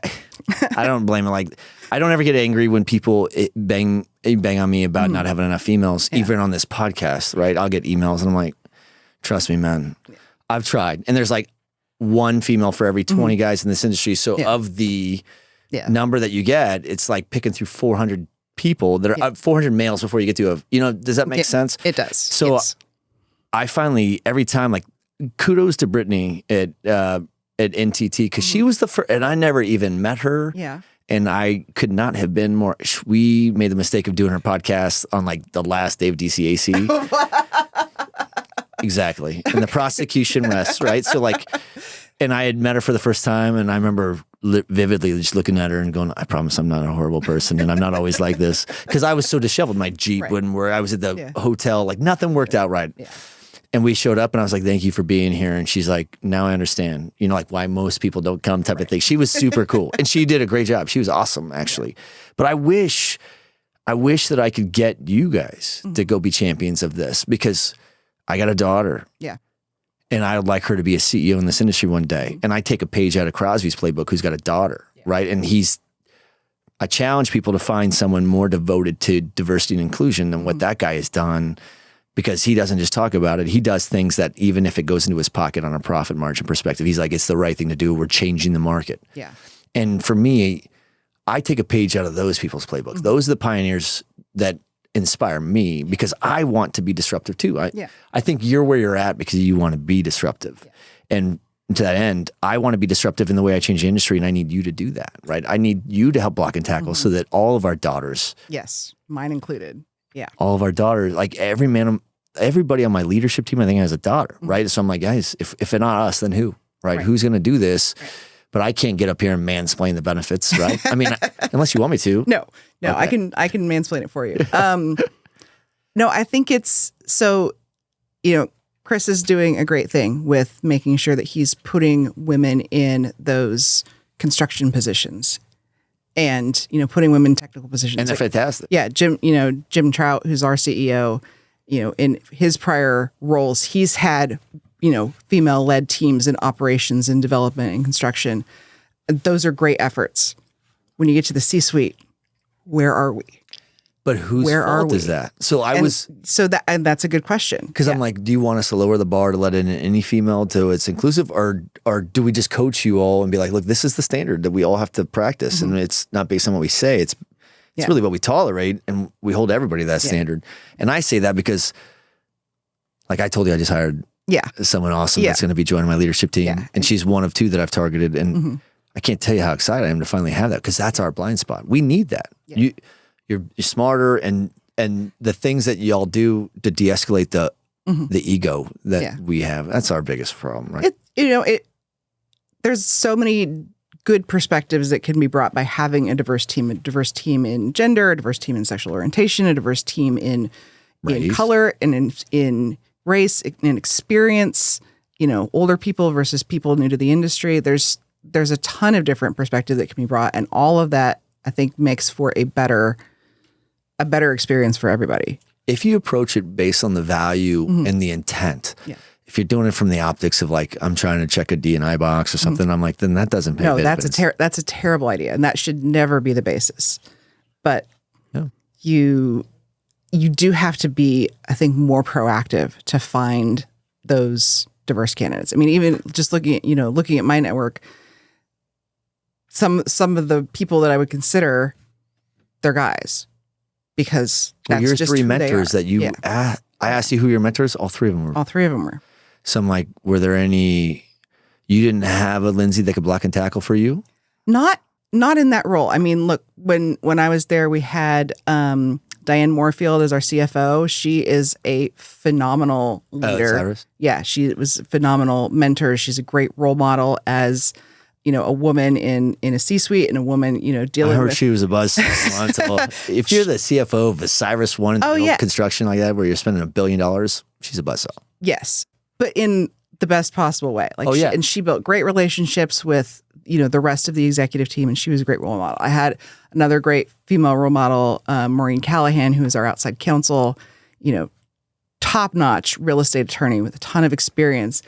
don't blame it. Like, I don't ever get angry when people bang on me about not having enough females, even on this podcast, right? I'll get emails and I'm like, trust me, man, I've tried. And there's like one female for every 20 guys in this industry. So of the number that you get, it's like picking through 400 people that are 400 males before you get to does that make sense? It does. So I finally, every time, like, kudos to Brittany at NTT, because she was the first, and I never even met her. Yeah. And I could not have been more. We made the mistake of doing her podcast on like the last day of DCAC. Exactly. And the prosecution rests, right? So like, and I had met her for the first time, and I remember vividly just looking at her and going, I promise I'm not a horrible person, and I'm not always like this. Because I was so disheveled. My Jeep, when I was at the hotel, like nothing worked out right. Yeah. And we showed up and I was like, thank you for being here. And she's like, now I understand, like why most people don't come type of thing. She was super cool and she did a great job. She was awesome actually. But I wish that I could get you guys to go be champions of this, because I got a daughter. Yeah. And I would like her to be a CEO in this industry one day. And I take a page out of Crosby's playbook who's got a daughter, right? And I challenge people to find someone more devoted to diversity and inclusion than what that guy has done. Because he doesn't just talk about it. He does things that even if it goes into his pocket on a profit margin perspective, he's like, it's the right thing to do. We're changing the market. Yeah. And for me, I take a page out of those people's playbooks. Those are the pioneers that inspire me because I want to be disruptive too. I think you're where you're at because you want to be disruptive. Yeah. And to that end, I want to be disruptive in the way I change the industry, and I need you to do that, right? I need you to help block and tackle so that all of our daughters. Yes, mine included. Yeah. All of our daughters, like everybody on my leadership team, I think has a daughter, right? So I'm like, guys, if not us, then who, right? Who's going to do this? Right. But I can't get up here and mansplain the benefits, right? I mean, unless you want me to. No, okay. I can mansplain it for you. No, I think it's so, Chris is doing a great thing with making sure that he's putting women in those construction positions. And, putting women in technical positions. And they're fantastic. Yeah. Jim Trout, who's our CEO, in his prior roles, he's had, female-led teams in operations and development and construction. Those are great efforts. When you get to the C-suite, where are we? But whose fault is that? So that's a good question. Because I'm like, do you want us to lower the bar to let in any female to it's inclusive, or do we just coach you all and be like, look, this is the standard that we all have to practice, and it's not based on what we say, it's really what we tolerate, and we hold everybody to that standard. And I say that because, like I told you, I just hired someone awesome that's going to be joining my leadership team, and she's one of two that I've targeted, and I can't tell you how excited I am to finally have that, because that's our blind spot. We need that. Yeah. You're smarter, and the things that y'all do to de-escalate the ego that we have, that's our biggest problem, right? There's so many good perspectives that can be brought by having a diverse team in gender, a diverse team in sexual orientation, a diverse team in color, and in race, in experience, older people versus people new to the industry. There's a ton of different perspectives that can be brought, and all of that, I think, makes for a better experience for everybody. If you approach it based on the value and the intent, if you're doing it from the optics of like, I'm trying to check a D&I box or something, I'm like, then that doesn't pay dividends. That's a terrible idea, and that should never be the basis. But you do have to be, I think, more proactive to find those diverse candidates. I mean, even just looking at my network, some of the people that I would consider, they're guys. Because that's your just three mentors that you, I asked you who your mentors, all three of them were. All three of them were. So I'm like, were there any, you didn't have a Lindsey that could block and tackle for you? Not in that role. I mean, look, when I was there, we had Diane Moorfield as our CFO. She is a phenomenal leader. Cyrus? Yeah, she was a phenomenal mentor. She's a great role model as, a woman in a C-suite and a woman, dealing with. I heard she was a buzz. If you're the CFO of a Cyrus one in the construction like that, where you're spending $1 billion, she's a buzzsaw. Yes, but in the best possible way. And she built great relationships with, the rest of the executive team, and she was a great role model. I had another great female role model, Maureen Callahan, who is our outside counsel. top-notch real estate attorney with a ton of experience.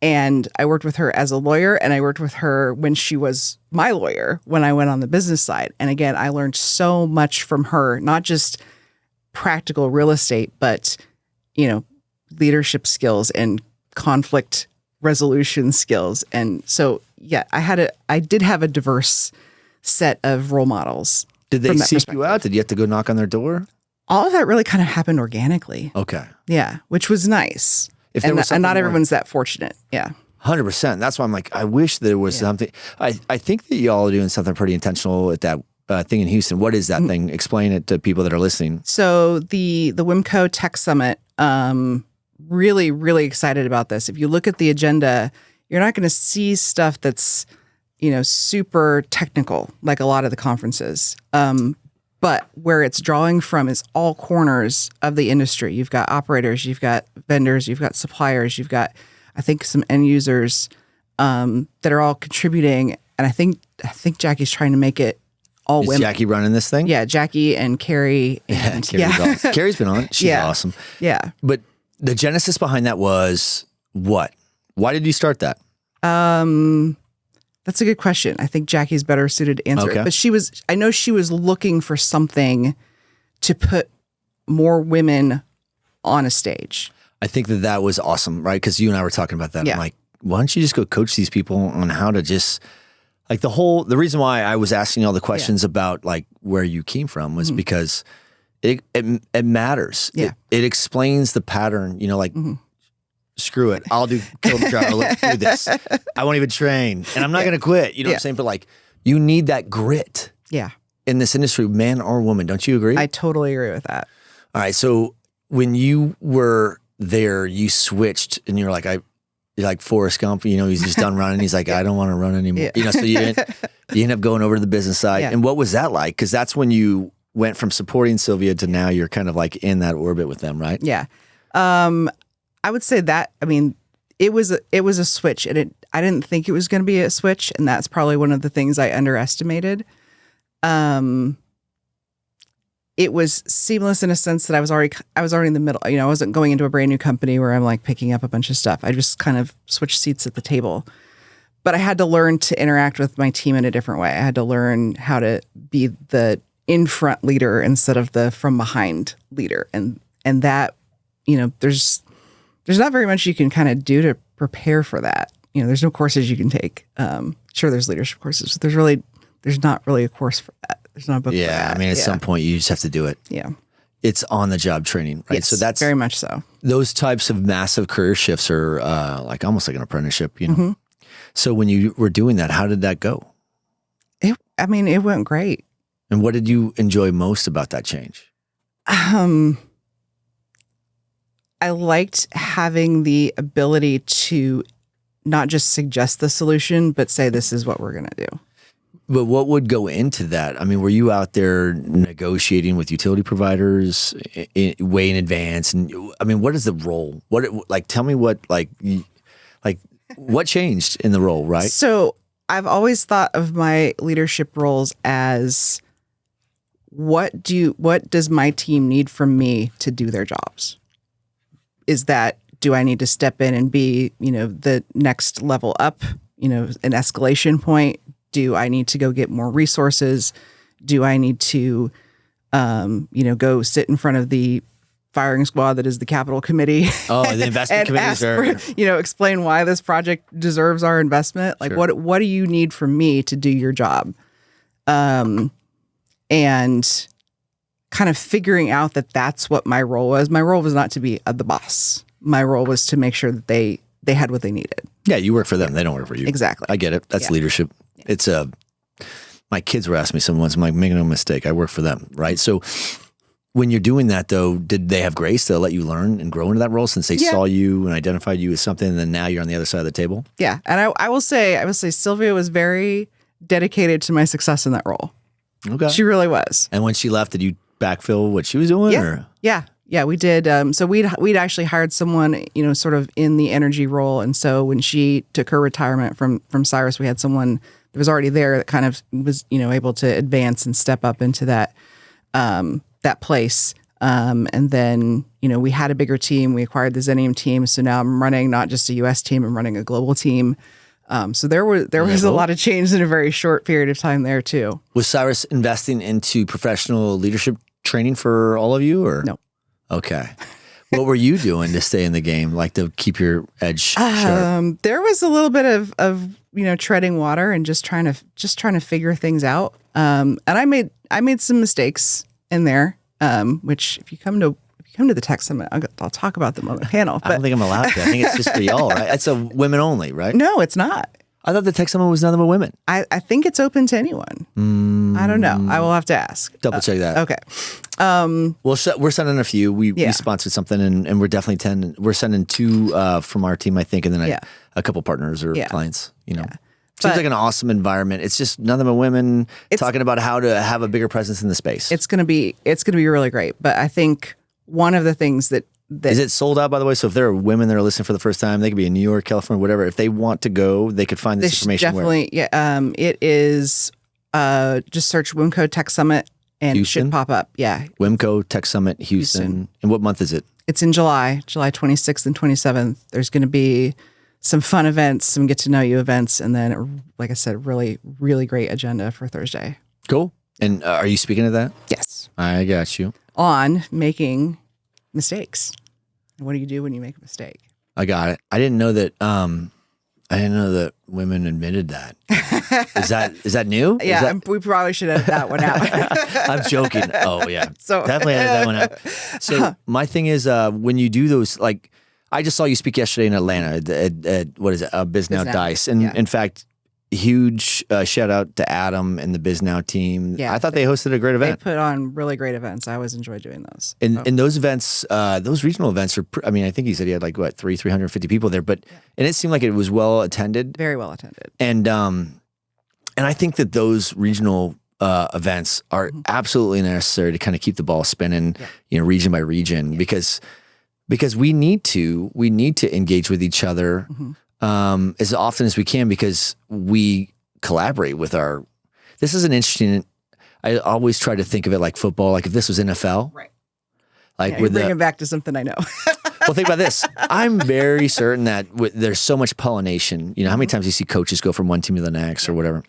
And I worked with her as a lawyer, and I worked with her when she was my lawyer when I went on the business side. And again, I learned so much from her, not just practical real estate, but, leadership skills and conflict resolution skills. And so, yeah, I did have a diverse set of role models. Did they seek you out? Did you have to go knock on their door? All of that really kind of happened organically. Okay. Yeah, which was nice. And not everyone's that fortunate. Yeah. 100%. That's why I'm like, I wish there was something. I think that y'all are doing something pretty intentional at that thing in Houston. What is that thing? Explain it to people that are listening. So the WIMCO Tech Summit, really, really excited about this. If you look at the agenda, you're not going to see stuff that's, super technical like a lot of the conferences. But where it's drawing from is all corners of the industry. You've got operators, you've got vendors, you've got suppliers, you've got, I think, some end users that are all contributing. And I think Jackie's trying to make it all women. Is Jackie running this thing? Yeah, Jackie and Carrie. And, Carrie's been on it. She's awesome. Yeah. But the genesis behind that was what? Why did you start that? That's a good question. I think Jackie's better suited to answer it. But I know she was looking for something to put more women on a stage. I think that was awesome, right? Because you and I were talking about that. Yeah. I'm like, why don't you just go coach these people on how to just, like the reason why I was asking all the questions about like where you came from was because it matters. Yeah. It explains the pattern, screw it. I'll do Kilimanjaro. Let's do this. I won't even train. And I'm not going to quit. You know what I'm saying? But like, you need that grit in this industry, man or woman. Don't you agree? I totally agree with that. All right. So when you were there, you switched and you're like Forrest Gump, he's just done running. He's like, I don't want to run anymore. So you end up going over to the business side. Yeah. And what was that like? Because that's when you went from supporting Sylvia to now you're kind of like in that orbit with them, right? Yeah. I would say that, it was a switch, and I didn't think it was going to be a switch. And that's probably one of the things I underestimated. It was seamless in a sense that I was already in the middle. I wasn't going into a brand new company where I'm like picking up a bunch of stuff. I just kind of switched seats at the table. But I had to learn to interact with my team in a different way. I had to learn how to be the in front leader instead of the from behind leader. And that, there's not very much you can kind of do to prepare for that. There's no courses you can take. Sure, there's leadership courses. There's not really a course for that. There's not a book for that. At some point you just have to do it. Yeah. It's on the job training, right? Yes, so that's very much so. Those types of massive career shifts are like almost like an apprenticeship, So when you were doing that, how did that go? It went great. And what did you enjoy most about that change? I liked having the ability to not just suggest the solution, but say, this is what we're going to do. But what would go into that? Were you out there negotiating with utility providers way in advance? And what is the role? Tell me what changed in the role, right? So I've always thought of my leadership roles as what does my team need from me to do their jobs? Is that, do I need to step in and be, the next level up, an escalation point? Do I need to go get more resources? Do I need to, go sit in front of the firing squad that is the capital committee? Oh, the investment committees are, explain why this project deserves our investment. Like, sure. what do you need from me to do your job? And kind of figuring out that that's what my role was. My role was not to be the boss. My role was to make sure that they had what they needed. Yeah, you work for them. They don't work for you. Exactly. I get it. That's leadership. Yeah. It's my kids were asking me some once, I'm like, make no mistake, I work for them, right? So when you're doing that though, did they have grace to let you learn and grow into that role since they saw you and identified you as something, and then now you're on the other side of the table? Yeah. And I will say Sylvia was very dedicated to my success in that role. Okay. She really was. And when she left, did you backfill what she was doing? Yeah. Or? Yeah, we did. So we'd actually hired someone, sort of in the energy role. And so when she took her retirement from Cyrus, we had someone that was already there that kind of was, able to advance and step up into that, that place. And then, we had a bigger team. We acquired the Xenium team. So now I'm running not just a US team, I'm running a global team. So there was a lot of change in a very short period of time there too. Was Cyrus investing into professional leadership training for all of you, or no? Okay. What were you doing to stay in the game, like to keep your edge sharp? There was a little bit of treading water and just trying to figure things out. And I made some mistakes in there, which if you come to the Tech Summit, I'll talk about them on the panel. But I don't think I'm allowed to. I think it's just for y'all, right? It's a women only, right? No, it's not. I thought the Tech Summit was nothing but women. I think it's open to anyone. I don't know. I will have to ask. Double check that. Okay. We're sending a few. We sponsored something, and we're definitely we're sending 2 from our team, I think, and then a couple partners or clients. Seems like an awesome environment. It's just nothing but women talking about how to have a bigger presence in the space. It's gonna be really great. But I think one of the things that is it sold out, by the way? So if there are women that are listening for the first time, they could be in New York, California, whatever. If they want to go, they could find this information. Definitely, it is. Just search WIMCO Tech Summit and Houston? It should pop up. Yeah, WIMCO Tech Summit Houston. And what month is it? It's in July 26th and 27th. There's going to be some fun events, some get to know you events, and then, like I said, really, really great agenda for Thursday. Cool. And are you speaking of that? Yes. I got you. On making mistakes. What do you do when you make a mistake? I got it. I didn't know that women admitted that. Is that new? Yeah, we probably should edit that one out. I'm joking. Oh yeah, so definitely edit that one out. So my thing is, when you do those, like I just saw you speak yesterday in Atlanta at what is it, BizNow Dice, and in fact, huge shout out to Adam and the BizNow team. Yeah, I thought they hosted a great event. They put on really great events. I always enjoy doing those. And those events, those regional events are, I mean, I think he said he had like, what, 350 people there, but, and it seemed like it was well attended. Very well attended. And I think that those regional events are absolutely necessary to kind of keep the ball spinning, region by region, because we need to engage with each other as often as we can, because we collaborate with this is an interesting, I always try to think of it like football, like if this was NFL. Right. Like bring it back to something I know. Well, think about this. I'm very certain that there's so much pollination. How many times you see coaches go from one team to the next or whatever.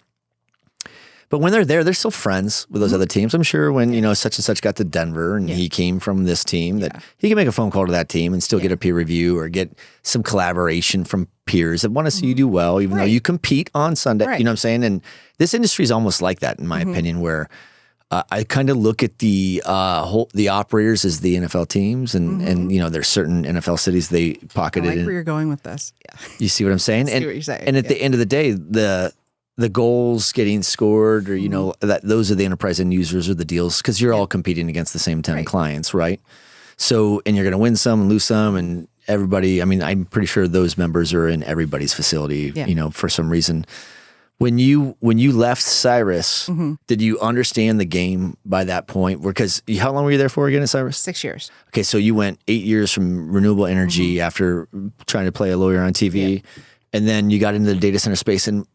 But when they're there, they're still friends with those other teams. I'm sure when, such and such got to Denver and he came from this team, that he can make a phone call to that team and still get a peer review or get some collaboration from peers that want to see you do well, even though you compete on Sunday. You know what I'm saying? And this industry is almost like that, in my opinion, where I kind of look at the operators as the NFL teams, and there's certain NFL cities they pocketed. I like where you're going with this. Yeah. You see what I'm saying? I see what you're saying. And at the end of the day, the goals getting scored, or that those are the enterprise end users or the deals, because you're all competing against the same 10 clients, right? So, and you're going to win some and lose some, and everybody. I mean, I'm pretty sure those members are in everybody's facility, for some reason. When you left Cyrus, did you understand the game by that point? Because how long were you there for again at Cyrus? 6 years. Okay, so you went 8 years from renewable energy after trying to play a lawyer on TV, and then you got into the data center space. And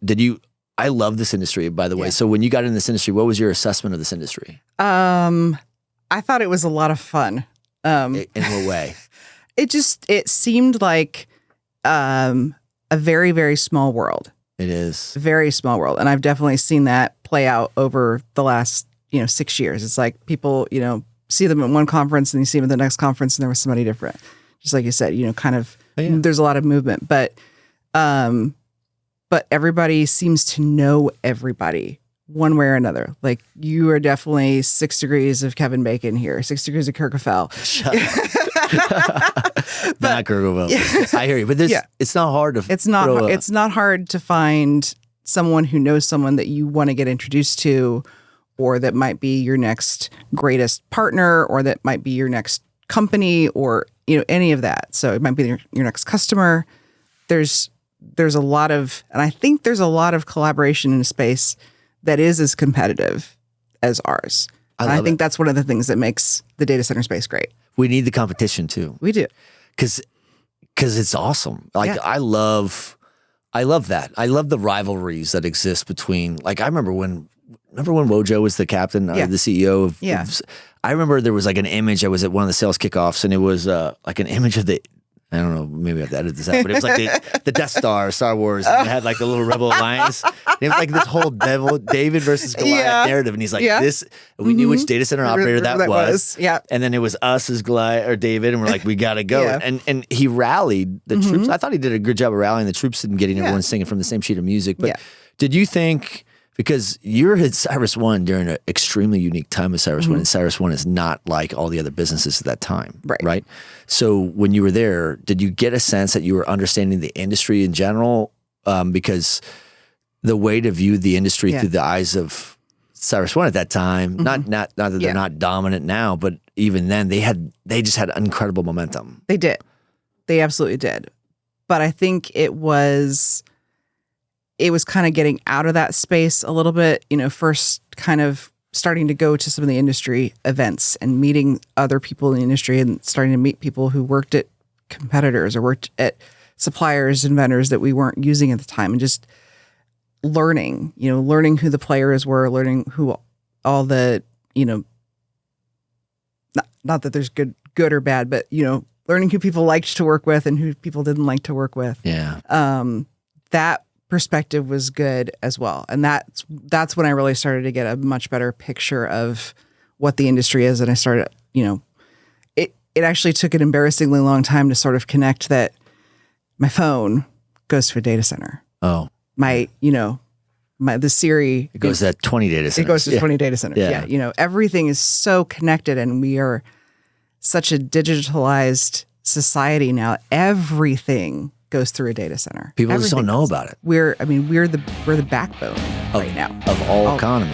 I love this industry, by the way. So when you got in this industry, what was your assessment of this industry? I thought it was a lot of fun. In what way? It seemed like a very, very small world. It is. A very small world. And I've definitely seen that play out over the last, 6 years. It's like people, see them at one conference and you see them at the next conference and there was somebody different. Just like you said, kind of, there's a lot of movement. But everybody seems to know everybody one way or another. Like you are definitely 6 degrees of Kevin Bacon here, 6 degrees of Kirkafell. Not Kirkafell. I hear you, but it's not hard to. It's not hard to find someone who knows someone that you want to get introduced to, or that might be your next greatest partner, or that might be your next company, or any of that. So it might be your next customer. There's a lot of, and I think there's a lot of collaboration in a space that is as competitive as ours. I think that's one of the things that makes the data center space great. We need the competition too. We do. Because it's awesome. Like I love that. I love the rivalries that exist between, like, I remember when Wojo was the captain, the CEO of I remember there was like an image. I was at one of the sales kickoffs, and it was like an image of the. I don't know, maybe I have to edit this out, but it was like the Death Star, Star Wars, and it had like the little Rebel Alliance. And it was like this whole David versus Goliath narrative, and he's like, "This." We knew which data center operator that was. Yeah, and then it was us as Goliath or David, and we're like, "We got to go." And he rallied the troops. I thought he did a good job of rallying the troops and getting everyone singing from the same sheet of music. But did you think? Because you're at Cyrus One during an extremely unique time of Cyrus One, and Cyrus One is not like all the other businesses at that time, right? So when you were there, did you get a sense that you were understanding the industry in general? Because the way to view the industry through the eyes of Cyrus One at that time, not that they're not dominant now, but even then they just had incredible momentum. They did. They absolutely did. But I think it was kind of getting out of that space a little bit, first kind of starting to go to some of the industry events and meeting other people in the industry and starting to meet people who worked at competitors or worked at suppliers and vendors that we weren't using at the time, and just learning who the players were, learning who all the, not that there's good or bad, but, learning who people liked to work with and who people didn't like to work with. Yeah. That perspective was good as well. And that's when I really started to get a much better picture of what the industry is. And I started, it actually took an embarrassingly long time to sort of connect that my phone goes to a data center. Oh. The Siri. It goes to 20 data centers. It goes to 20 data centers. Yeah. Everything is so connected, and we are such a digitalized society now. Everything goes through a data center. People just don't know about it. We're the backbone right now of all economy.